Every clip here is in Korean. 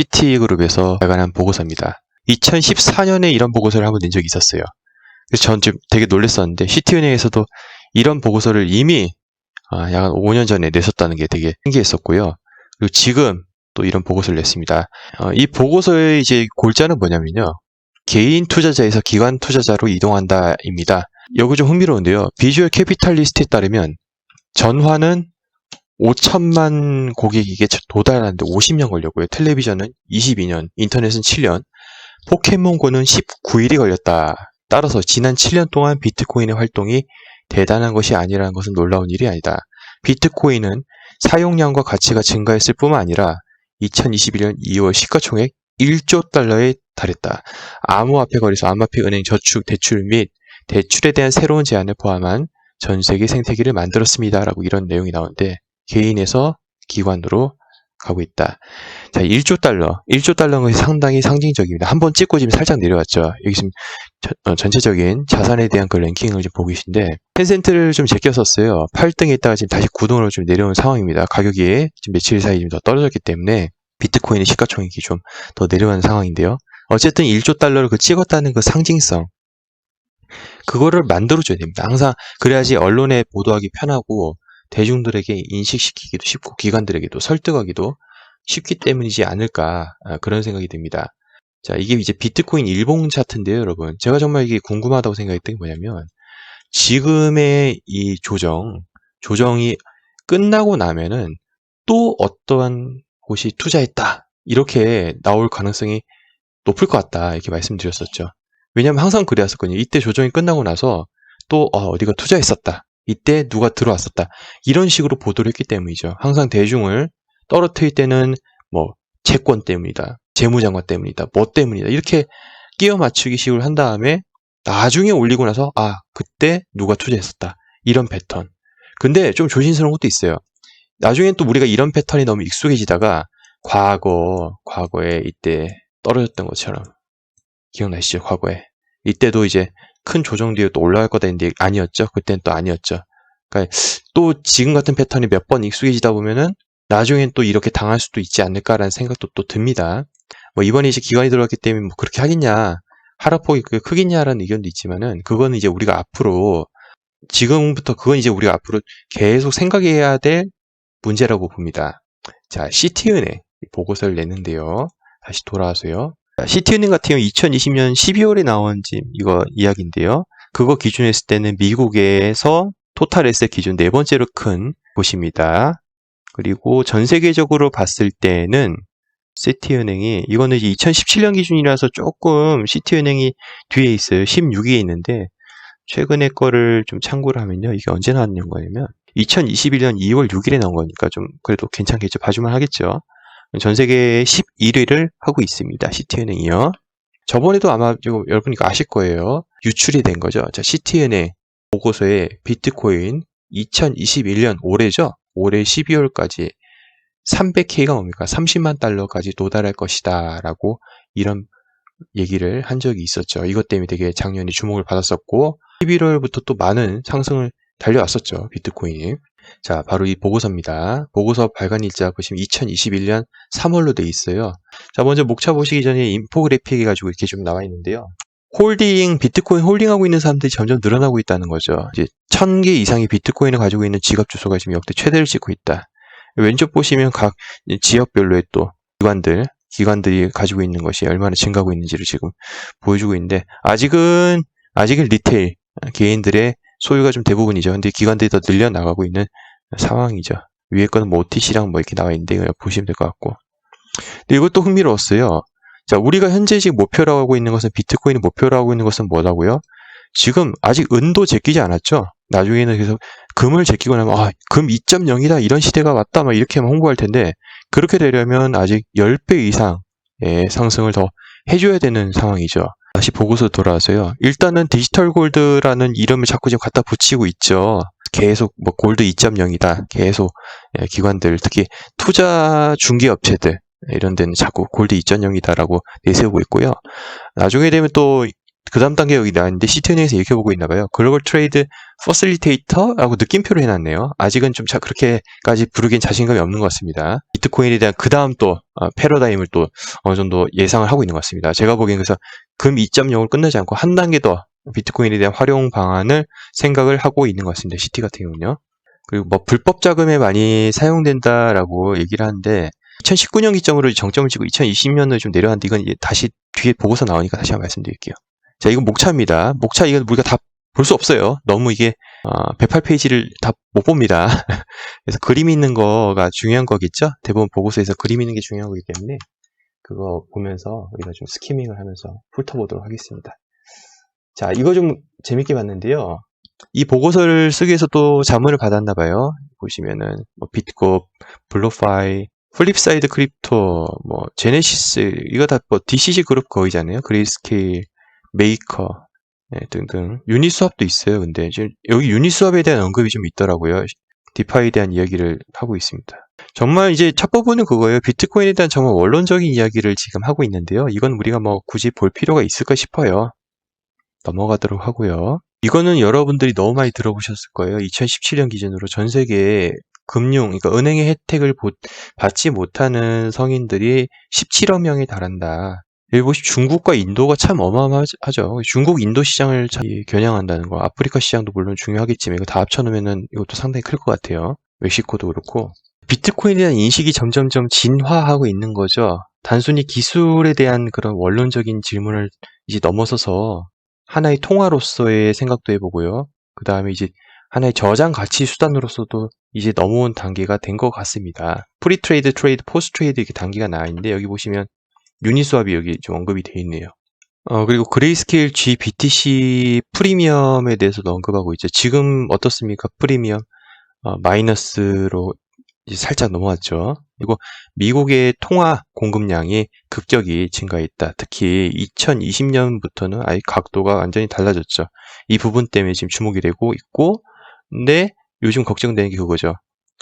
시티그룹에서 발간한 보고서입니다. 2014년에 이런 보고서를 한번 낸 적이 있었어요. 그래서 전 좀 되게 놀랐었는데 시티은행에서도 이런 보고서를 이미 약 5년 전에 냈었다는 게 되게 신기했었고요. 그리고 지금 또 이런 보고서를 냈습니다. 이 보고서의 이제 골자는 뭐냐면요. 개인 투자자에서 기관 투자자로 이동한다입니다. 여기 좀 흥미로운데요. 비주얼 캐피탈리스트에 따르면 전화는 5천만 고객에게 도달하는데 50년 걸렸고요. 텔레비전은 22년, 인터넷은 7년, 포켓몬고는 19일이 걸렸다. 따라서 지난 7년 동안 비트코인의 활동이 대단한 것이 아니라는 것은 놀라운 일이 아니다. 비트코인은 사용량과 가치가 증가했을 뿐만 아니라 2021년 2월 시가총액 1조 달러에 달했다. 암호화폐 거래소, 암호화폐 은행 저축, 대출 및 대출에 대한 새로운 제한을 포함한 전 세계 생태계를 만들었습니다. 라고 이런 내용이 나오는데 개인에서 기관으로 가고 있다. 자, 1조 달러. 1조 달러는 것이 상당히 상징적입니다. 한번 찍고 지금 살짝 내려왔죠. 여기 지금 전체적인 자산에 대한 그 랭킹을 좀 보고 계신데 텐센트를 좀 제꼈었어요. 8등에 있다가 지금 다시 9등으로 좀 내려온 상황입니다. 가격이 지금 며칠 사이 좀 더 떨어졌기 때문에 비트코인의 시가총액이 좀 더 내려가는 상황인데요. 어쨌든 1조 달러를 찍었다는 그 상징성, 그거를 만들어줘야 됩니다. 항상 그래야지 언론에 보도하기 편하고 대중들에게 인식시키기도 쉽고 기관들에게도 설득하기도 쉽기 때문이지 않을까, 그런 생각이 듭니다. 자, 이게 이제 비트코인 일봉 차트인데요, 여러분. 제가 정말 이게 궁금하다고 생각했던 게 뭐냐면 지금의 이 조정이 끝나고 나면은 또 어떠한 곳이 투자했다, 이렇게 나올 가능성이 높을 것 같다, 이렇게 말씀드렸었죠. 왜냐면 항상 그래왔었거든요. 이때 조정이 끝나고 나서 또 어디가 투자했었다, 이때 누가 들어왔었다, 이런 식으로 보도를 했기 때문이죠. 항상 대중을 떨어뜨릴 때는 뭐 채권 때문이다, 재무장관 때문이다, 뭐 때문이다, 이렇게 끼워 맞추기 식으로 한 다음에 나중에 올리고 나서 그때 누가 투자했었다, 이런 패턴. 근데 좀 조심스러운 것도 있어요. 나중엔 또 우리가 이런 패턴이 너무 익숙해지다가 과거에 이때 떨어졌던 것처럼, 기억나시죠? 과거에 이때도 이제 큰 조정 뒤에 또 올라갈 거다 했는데 아니었죠. 그때는 또 아니었죠. 그러니까 또 지금 같은 패턴이 몇 번 익숙해지다 보면은 나중엔 또 이렇게 당할 수도 있지 않을까라는 생각도 또 듭니다. 뭐 이번에 이제 기관이 들어왔기 때문에 뭐 그렇게 하겠냐, 하락폭이 크겠냐라는 의견도 있지만은 그건 이제 우리가 앞으로, 지금부터 그건 이제 우리가 앞으로 계속 생각해야 될 문제라고 봅니다. 자, 시티은행 보고서를 냈는데요. 다시 돌아와서요. 시티은행 같은 경우 2020년 12월에 나온 이거 이야기인데요. 그거 기준으로 했을 때는 미국에서 토탈 에셋 기준 네 번째로 큰 곳입니다. 그리고 전 세계적으로 봤을 때는 시티은행이, 이거는 이제 2017년 기준이라서 조금 시티은행이 뒤에 있어요. 16위에 있는데 최근에 거를 좀 참고를 하면요. 이게 언제 나왔는 거냐면 2021년 2월 6일에 나온 거니까 좀 그래도 괜찮겠죠. 봐주면 하겠죠. 전 세계 11위를 하고 있습니다. 시티은행이요. 저번에도 아마 여러분이 아실 거예요. 유출이 된 거죠. 자, 시티은행 보고서에 비트코인 2021년 올해죠. 올해 12월까지 300K가 뭡니까? 30만 달러까지 도달할 것이다 라고 이런 얘기를 한 적이 있었죠. 이것 때문에 되게 작년에 주목을 받았었고 11월부터 또 많은 상승을 달려왔었죠. 비트코인이. 자, 바로 이 보고서입니다. 보고서 발간 일자 보시면 2021년 3월로 돼 있어요. 자, 먼저 목차 보시기 전에 인포그래픽 해가지고 이렇게 좀 나와 있는데요. 비트코인 홀딩하고 있는 사람들이 점점 늘어나고 있다는 거죠. 이제 1000개 이상의 비트코인을 가지고 있는 지갑 주소가 지금 역대 최대를 찍고 있다. 왼쪽 보시면 각 지역별로의 또 기관들이 가지고 있는 것이 얼마나 증가하고 있는지를 지금 보여주고 있는데 아직은 리테일 개인들의 소유가 좀 대부분이죠. 근데 기관들이 더 늘려나가고 있는 상황이죠. 위에 거는 뭐 OTC랑 뭐 이렇게 나와 있는데 이거 보시면 될 것 같고. 근데 이것도 흥미로웠어요. 자, 우리가 현재 지금 목표라고 하고 있는 것은, 비트코인이 목표라고 하고 있는 것은 뭐라고요? 지금 아직 은도 제끼지 않았죠. 나중에는 계속 금을 제끼고 나면 금 2.0이다, 이런 시대가 왔다, 막 이렇게만 홍보할 텐데 그렇게 되려면 아직 10배 이상의 상승을 더 해줘야 되는 상황이죠. 다시 보고서 돌아와서요. 일단은 디지털 골드라는 이름을 자꾸 지금 갖다 붙이고 있죠. 계속 뭐 골드 2.0이다. 계속 기관들, 특히 투자 중개업체들 이런 데는 자꾸 골드 2.0이다라고 내세우고 있고요. 나중에 되면 또 그 다음 단계 여기 나왔는데 시티은행에서 이렇게 보고 있나 봐요. 글로벌 트레이드 퍼실리테이터라고 느낌표로 해놨네요. 아직은 좀 그렇게까지 부르기엔 자신감이 없는 것 같습니다. 비트코인에 대한 그 다음 또 패러다임을 또 어느 정도 예상을 하고 있는 것 같습니다. 제가 보기엔 그래서 금 2.0을 끝내지 않고 한 단계 더 비트코인에 대한 활용 방안을 생각을 하고 있는 것 같습니다. 시티 같은 경우는요. 그리고 뭐 불법 자금에 많이 사용된다라고 얘기를 하는데 2019년 기점으로 정점을 찍고 2020년으로 좀 내려왔는데 이건 이제 다시 뒤에 보고서 나오니까 다시 한번 말씀드릴게요. 자, 이건 목차입니다. 목차 이건 우리가 다 볼 수 없어요. 너무 이게 108페이지를 다 못 봅니다. 그래서 그림 있는 거가 중요한 거겠죠? 대부분 보고서에서 그림 있는 게 중요한 거기 때문에 그거 보면서 우리가 좀 스키밍을 하면서 훑어보도록 하겠습니다. 자, 이거 좀 재밌게 봤는데요. 이 보고서를 쓰기 위해서 또 자문을 받았나 봐요. 보시면은 뭐 비트코, 블루파이, 플립사이드 크립토, 뭐 제네시스 이거 다 뭐 DCG 그룹 거이잖아요. 그레이스케일, 메이커 등등. 유니스왑도 있어요. 근데 지금 여기 유니스왑에 대한 언급이 좀 있더라고요. 디파이에 대한 이야기를 하고 있습니다. 정말 이제 첫 부분은 그거예요. 비트코인에 대한 정말 원론적인 이야기를 지금 하고 있는데요. 이건 우리가 뭐 굳이 볼 필요가 있을까 싶어요. 넘어가도록 하고요. 이거는 여러분들이 너무 많이 들어보셨을 거예요. 2017년 기준으로 전 세계에 금융, 그러니까 은행의 혜택을 받지 못하는 성인들이 17억 명에 달한다. 여기 보시 중국과 인도가 참 어마어마하죠. 중국, 인도 시장을 참 겨냥한다는 거. 아프리카 시장도 물론 중요하겠지만 이거 다 합쳐놓으면 이것도 상당히 클 것 같아요. 멕시코도 그렇고. 비트코인에 대한 인식이 점점점 진화하고 있는 거죠. 단순히 기술에 대한 그런 원론적인 질문을 이제 넘어서서 하나의 통화로서의 생각도 해보고요. 그 다음에 이제 하나의 저장 가치 수단으로서도 이제 넘어온 단계가 된 것 같습니다. 프리트레이드, 트레이드, 포스트레이드 이렇게 단계가 나와 있는데 여기 보시면 유니스왑이 여기 좀 언급이 되어 있네요. 그리고 그레이스케일 GBTC 프리미엄에 대해서도 언급하고 있죠. 지금 어떻습니까? 프리미엄 마이너스로 이제 살짝 넘어왔죠. 그리고 미국의 통화 공급량이 급격히 증가했다. 특히 2020년부터는 아예 각도가 완전히 달라졌죠. 이 부분 때문에 지금 주목이 되고 있고, 근데 요즘 걱정되는 게 그거죠.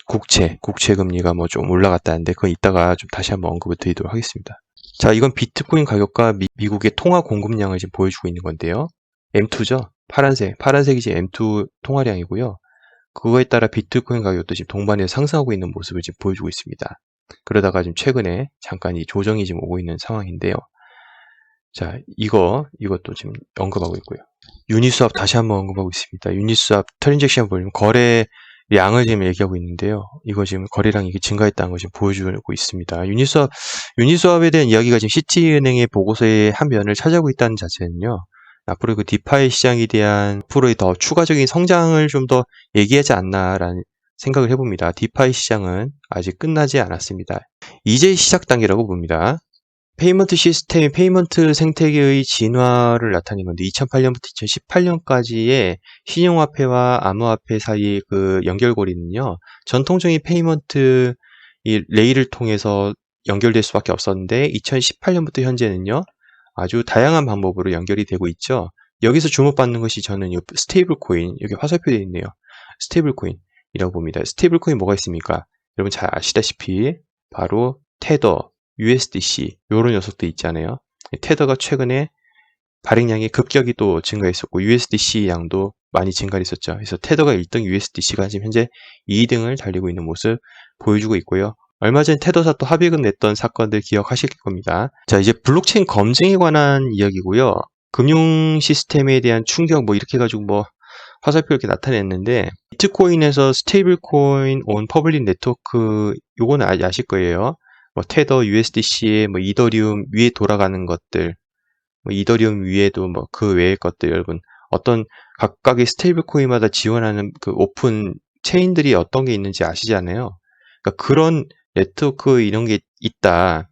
국채 금리가 뭐 좀 올라갔다는데 그건 이따가 좀 다시 한번 언급을 드리도록 하겠습니다. 자, 이건 비트코인 가격과 미국의 통화 공급량을 지금 보여주고 있는 건데요. M2죠. 파란색이 지금 M2 통화량이고요. 그거에 따라 비트코인 가격도 지금 동반해서 상승하고 있는 모습을 지금 보여주고 있습니다. 그러다가 지금 최근에 잠깐 이 조정이 지금 오고 있는 상황인데요. 자, 이것도 지금 언급하고 있고요. 유니스왑 다시 한번 언급하고 있습니다. 유니스왑 트랜잭션 볼륨 거래량을 지금 얘기하고 있는데요. 이거 지금 거래량이 이게 증가했다는 걸 지금 보여주고 있습니다. 유니스왑에 대한 이야기가 지금 시티은행의 보고서의 한 면을 차지하고 있다는 자체는요. 앞으로 그 디파이 시장에 대한 앞으로의 더 추가적인 성장을 좀 더 얘기하지 않나라는 생각을 해봅니다. 디파이 시장은 아직 끝나지 않았습니다. 이제 시작 단계라고 봅니다. 페이먼트 시스템, 페이먼트 생태계의 진화를 나타낸 건데 2008년부터 2018년까지의 신용화폐와 암호화폐 사이의 그 연결고리는요. 전통적인 페이먼트 이 레일을 통해서 연결될 수밖에 없었는데 2018년부터 현재는요. 아주 다양한 방법으로 연결이 되고 있죠. 여기서 주목받는 것이 저는 이 스테이블 코인, 여기 화살표 되어 있네요. 스테이블 코인이라고 봅니다. 스테이블 코인 뭐가 있습니까? 여러분 잘 아시다시피 바로 테더, USDC 이런 녀석도 있잖아요. 테더가 최근에 발행량이 급격히 또 증가했었고 USDC 양도 많이 증가했었죠. 그래서 테더가 1등, USDC가 지금 현재 2등을 달리고 있는 모습 보여주고 있고요. 얼마 전 테더사 또 합의금 냈던 사건들 기억하실 겁니다. 자, 이제 블록체인 검증에 관한 이야기고요. 금융 시스템에 대한 충격 뭐 이렇게 해가지고 뭐 화살표 이렇게 나타냈는데 비트코인에서 스테이블 코인 온 퍼블릭 네트워크 요거는 아실 거예요. 뭐 테더, USDC에 뭐 이더리움 위에 돌아가는 것들, 뭐 이더리움 위에도 뭐 그 외의 것들 여러분 어떤 각각의 스테이블 코인마다 지원하는 그 오픈 체인들이 어떤 게 있는지 아시잖아요. 그러니까 그런 네트워크 이런 게 있다.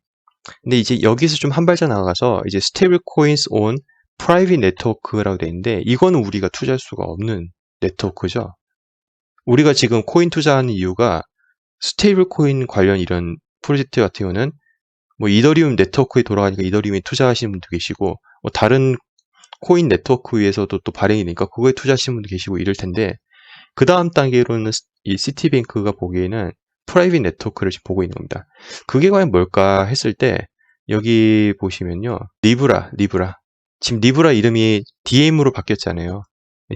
근데 이제 여기서 좀 한 발짝 나가서 이제 스테이블 코인스 온 프라이빗 네트워크라고 돼 있는데 이거는 우리가 투자할 수가 없는 네트워크죠. 우리가 지금 코인 투자하는 이유가 스테이블 코인 관련 이런 프로젝트 같은 경우는 뭐 이더리움 네트워크에 돌아가니까 이더리움에 투자하시는 분도 계시고 뭐 다른 코인 네트워크 위에서도 또 발행이 되니까 그거에 투자하시는 분도 계시고 이럴 텐데 그 다음 단계로는 이 시티뱅크가 보기에는 프라이빗 네트워크를 지금 보고 있는 겁니다. 그게 과연 뭘까 했을 때 여기 보시면요. 리브라 지금 리브라 이름이 DM으로 바뀌었잖아요.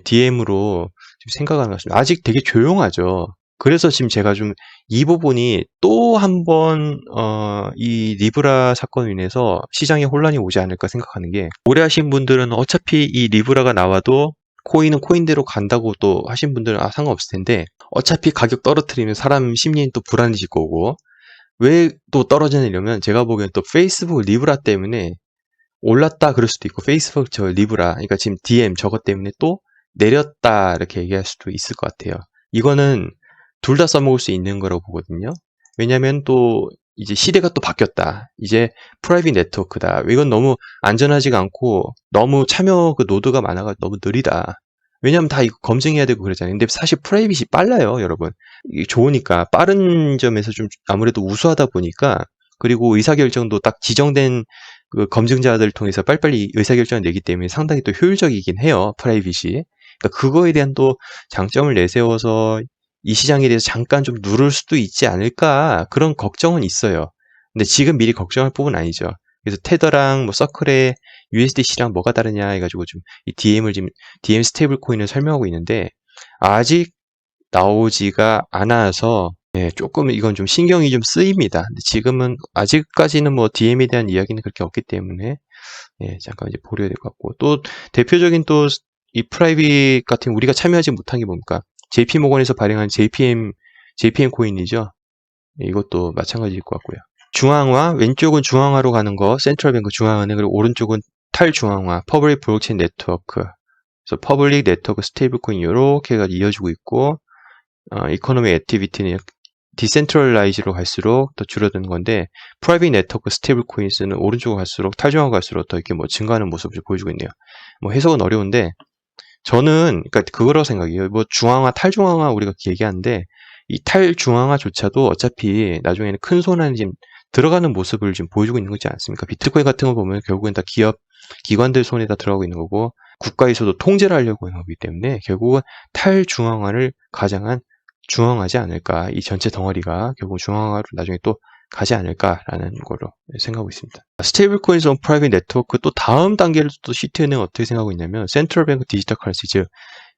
DM으로 지금 생각하는 것 같습니다. 아직 되게 조용하죠. 그래서 지금 제가 좀 이 부분이 또 한 번, 이 리브라 사건으로 인해서 시장에 혼란이 오지 않을까 생각하는 게, 오래 하신 분들은 어차피 이 리브라가 나와도 코인은 코인대로 간다고 또 하신 분들은 상관없을 텐데, 어차피 가격 떨어뜨리면 사람 심리는 또 불안해질 거고, 왜 또 떨어지냐면 제가 보기엔 또 페이스북 리브라 때문에 올랐다 그럴 수도 있고, 페이스북 저 리브라, 그러니까 지금 DM 저것 때문에 또 내렸다 이렇게 얘기할 수도 있을 것 같아요. 이거는 둘 다 써먹을 수 있는 거라고 보거든요. 왜냐면 또 이제 시대가 또 바뀌었다. 이제 프라이빗 네트워크다. 이건 너무 안전하지가 않고 너무 참여 그 노드가 많아가 너무 느리다. 왜냐면 다 이거 검증해야 되고 그러잖아요. 근데 사실 프라이빗이 빨라요, 여러분. 이게 좋으니까 빠른 점에서 좀 아무래도 우수하다 보니까, 그리고 의사결정도 딱 지정된 그 검증자들을 통해서 빨리빨리 의사결정을 내기 때문에 상당히 또 효율적이긴 해요, 프라이빗이. 그러니까 그거에 대한 또 장점을 내세워서 이 시장에 대해서 잠깐 좀 누를 수도 있지 않을까, 그런 걱정은 있어요. 근데 지금 미리 걱정할 부분은 아니죠. 그래서 테더랑 뭐 서클의 USDC랑 뭐가 다르냐 해가지고 좀 이 DM 스테이블 코인을 설명하고 있는데, 아직 나오지가 않아서 조금 이건 좀 신경이 좀 쓰입니다. 근데 지금은 아직까지는 뭐 DM에 대한 이야기는 그렇게 없기 때문에 잠깐 이제 보려야 될 것 같고, 또 대표적인 또 이 프라이빗 같은 우리가 참여하지 못한 게 뭡니까? JP 모건에서 발행한 JPM 코인이죠. 이것도 마찬가지일 것 같고요. 중앙화, 왼쪽은 중앙화로 가는 거, 센트럴뱅크 중앙은행, 그리고 오른쪽은 탈중앙화, 퍼블릭 블록체인 네트워크. 그래서 퍼블릭 네트워크 스테이블 코인 이렇게가 이어지고 있고, 이코노미 액티비티는 디센트럴라이즈로 갈수록 더 줄어드는 건데, 프라이빗 네트워크 스테이블 코인스는 오른쪽으로 갈수록 탈중앙화 갈수록 더 이렇게 뭐 증가하는 모습을 보여주고 있네요. 뭐 해석은 어려운데, 저는 그러니까 그거라고 생각해요. 뭐 중앙화, 탈중앙화 우리가 얘기하는데, 이 탈중앙화조차도 어차피 나중에는 큰 손안에 지금 들어가는 모습을 지금 보여주고 있는 거지 않습니까? 비트코인 같은 거 보면 결국엔 다 기관들 손에 다 들어가고 있는 거고, 국가에서도 통제를 하려고 하는 거기 때문에 결국은 탈중앙화를 가장한 중앙하지 않을까. 이 전체 덩어리가 결국 중앙화로 나중에 또 가지 않을까라는 걸로 생각하고 있습니다. 스테이블 코인스 온 프라이빗 네트워크, 또 다음 단계를 또 시트은행은 어떻게 생각하고 있냐면 센트럴 뱅크 디지털 커런시, 즉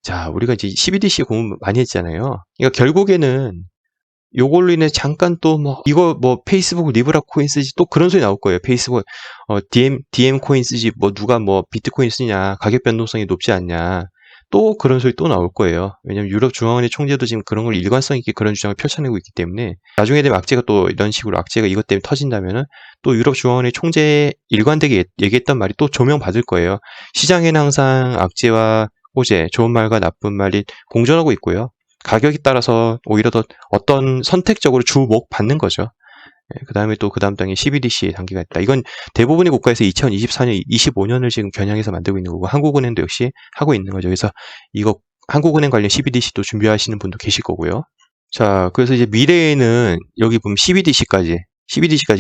자, 우리가 이제 CBDC 공부 많이 했잖아요. 그러니까 결국에는 요걸로 인해 잠깐 또 이거 페이스북 리브라 코인 쓰지, 또 그런 소리 나올 거예요. 페이스북 DM 코인 쓰지, 누가 비트코인 쓰냐, 가격 변동성이 높지 않냐, 또 그런 소리 또 나올 거예요. 왜냐면 유럽 중앙은행 총재도 지금 그런 걸 일관성 있게 그런 주장을 펼쳐내고 있기 때문에, 나중에 되면 악재가 또 이런 식으로 악재가 이것 때문에 터진다면은 또 유럽 중앙은행 총재 일관되게 얘기했던 말이 또 조명받을 거예요. 시장에는 항상 악재와 호재, 좋은 말과 나쁜 말이 공존하고 있고요. 가격에 따라서 오히려 더 어떤 선택적으로 주목 받는 거죠. 그 다음에 또 그 다음 단계 CBDC 단계가 있다. 이건 대부분의 국가에서 2024년, 25년을 지금 겨냥해서 만들고 있는 거고, 한국은행도 역시 하고 있는 거죠. 그래서 이거 한국은행 관련 CBDC도 준비하시는 분도 계실 거고요. 자, 그래서 이제 미래에는 여기 보면 CBDC까지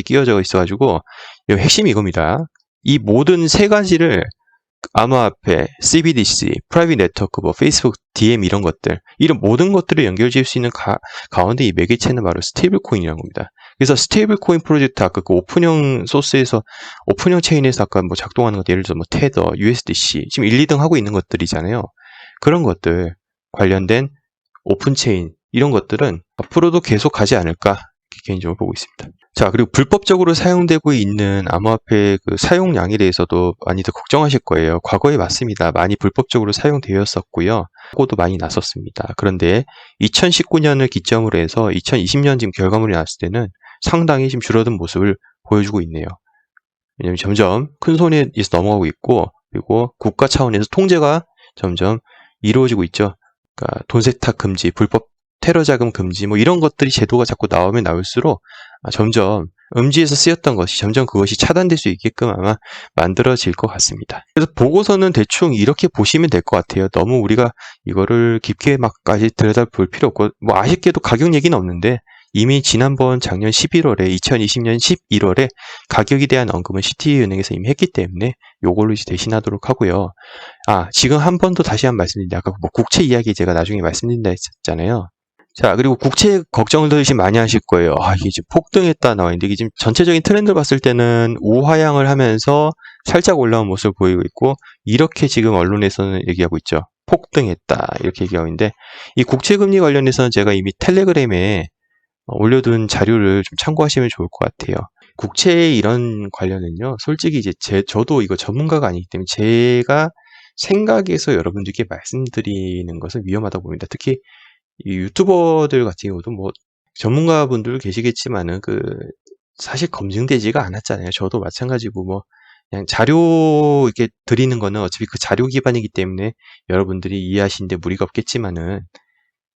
끼워져 있어가지고, 여기 핵심이 이겁니다. 이 모든 세 가지를 암호화폐, CBDC, 프라이빗 네트워크, 페이스북, DM 이런 것들, 이런 모든 것들을 연결지을 수 있는 가운데 이 매개체는 바로 스테이블 코인이라는 겁니다. 그래서 스테이블 코인 프로젝트, 아까 그 오픈형 소스에서, 오픈형 체인에서 아까 작동하는 것, 예를 들어서 테더, USDC, 지금 1, 2등 하고 있는 것들이잖아요. 그런 것들 관련된 오픈 체인, 이런 것들은 앞으로도 계속 가지 않을까, 개인적으로 보고 있습니다. 자, 그리고 불법적으로 사용되고 있는 암호화폐 그 사용량에 대해서도 많이들 걱정하실 거예요. 과거에 맞습니다. 많이 불법적으로 사용되었었고요. 사고도 많이 났었습니다. 그런데 2019년을 기점으로 해서 2020년 지금 결과물이 나왔을 때는 상당히 지금 줄어든 모습을 보여주고 있네요. 왜냐하면 점점 큰 손에 넘어가고 있고, 그리고 국가 차원에서 통제가 점점 이루어지고 있죠. 그러니까 돈 세탁 금지, 불법 테러 자금 금지, 이런 것들이 제도가 자꾸 나오면 나올수록 점점 음지에서 쓰였던 것이 점점 그것이 차단될 수 있게끔 아마 만들어질 것 같습니다. 그래서 보고서는 대충 이렇게 보시면 될 것 같아요. 너무 우리가 이거를 깊게 막까지 들여다볼 필요 없고, 아쉽게도 가격 얘기는 없는데, 이미 지난번 작년 11월에 2020년 11월에 가격에 대한 언급은 시티은행에서 이미 했기 때문에 요걸로 이제 대신하도록 하고요. 지금 한 번 더 다시 한번 말씀드린다. 아까 국채 이야기 제가 나중에 말씀드린다 했잖아요. 자, 그리고 국채 걱정들 지금 많이 하실 거예요. 아, 이게 지금 폭등했다 나와 있는데, 이게 지금 전체적인 트렌드를 봤을 때는 우하향을 하면서 살짝 올라온 모습을 보이고 있고, 이렇게 지금 언론에서는 얘기하고 있죠. 폭등했다. 이렇게 얘기하고 있는데, 이 국채금리 관련해서는 제가 이미 텔레그램에 올려둔 자료를 좀 참고하시면 좋을 것 같아요. 국채 이런 관련은요, 솔직히 이제 저도 이거 전문가가 아니기 때문에 제가 생각해서 여러분들께 말씀드리는 것은 위험하다고 봅니다. 특히 이 유튜버들 같은 경우도 뭐 전문가분들 계시겠지만은 사실 검증되지가 않았잖아요. 저도 마찬가지고 뭐 그냥 자료 이렇게 드리는 거는 어차피 그 자료 기반이기 때문에 여러분들이 이해하시는데 무리가 없겠지만은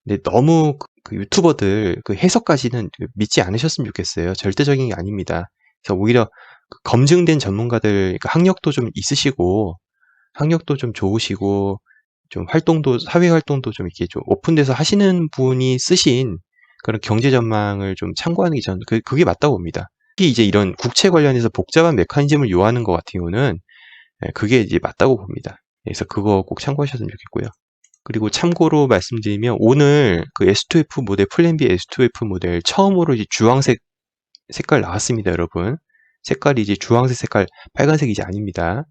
근데 너무 그 유튜버들 그 해석까지는 믿지 않으셨으면 좋겠어요. 절대적인 게 아닙니다. 그래서 오히려 그 검증된 전문가들 그러니까 학력도 좀 있으시고 학력도 좀 좋으시고 좀 사회 활동도 좀 이렇게 좀 오픈돼서 하시는 분이 쓰신 그런 경제 전망을 좀 참고하는 게 저는 그게 맞다고 봅니다. 특히 이제 이런 국채 관련해서 복잡한 메커니즘을 요하는 것 같은 경우는 그게 이제 맞다고 봅니다. 그래서 그거 꼭 참고하셨으면 좋겠고요. 그리고 참고로 말씀드리면 오늘 그 S2F 모델, 플랜 B S2F 모델 처음으로 이제 주황색 색깔 나왔습니다, 여러분. 색깔이 이제 주황색 색깔, 빨간색이 이제 아닙니다.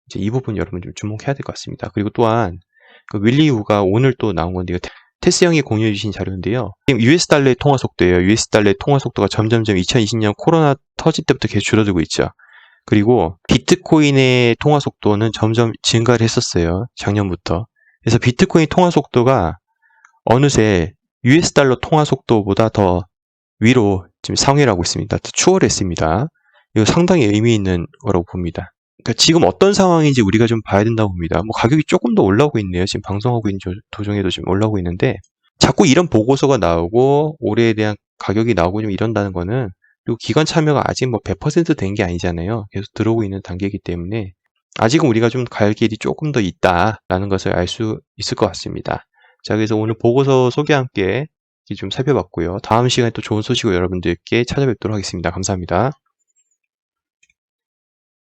이제 이 부분 여러분 좀 주목해야 될 것 같습니다. 그리고 또한 그 윌리 우가 오늘 또 나온 건데요. 테스 형이 공유해 주신 자료인데요. 지금 US 달러의 통화 속도예요. US 달러의 통화 속도가 점점점 2020년 코로나 터질 때부터 계속 줄어들고 있죠. 그리고 비트코인의 통화 속도는 점점 증가를 했었어요. 작년부터. 그래서 비트코인 통화 속도가 어느새 US 달러 통화 속도보다 더 위로 지금 상회를 하고 있습니다. 더 추월했습니다. 이거 상당히 의미 있는 거라고 봅니다. 그러니까 지금 어떤 상황인지 우리가 좀 봐야 된다고 봅니다. 뭐 가격이 조금 더 올라오고 있네요. 지금 방송하고 있는 도중에도 지금 올라오고 있는데 자꾸 이런 보고서가 나오고 올해에 대한 가격이 나오고 좀 이런다는 거는 그리고 기관 참여가 아직 뭐 100% 된 게 아니잖아요. 계속 들어오고 있는 단계이기 때문에 아직은 우리가 좀 갈 길이 조금 더 있다라는 것을 알 수 있을 것 같습니다. 자, 그래서 오늘 보고서 소개와 함께 좀 살펴봤고요. 다음 시간에 또 좋은 소식으로 여러분들께 찾아뵙도록 하겠습니다. 감사합니다.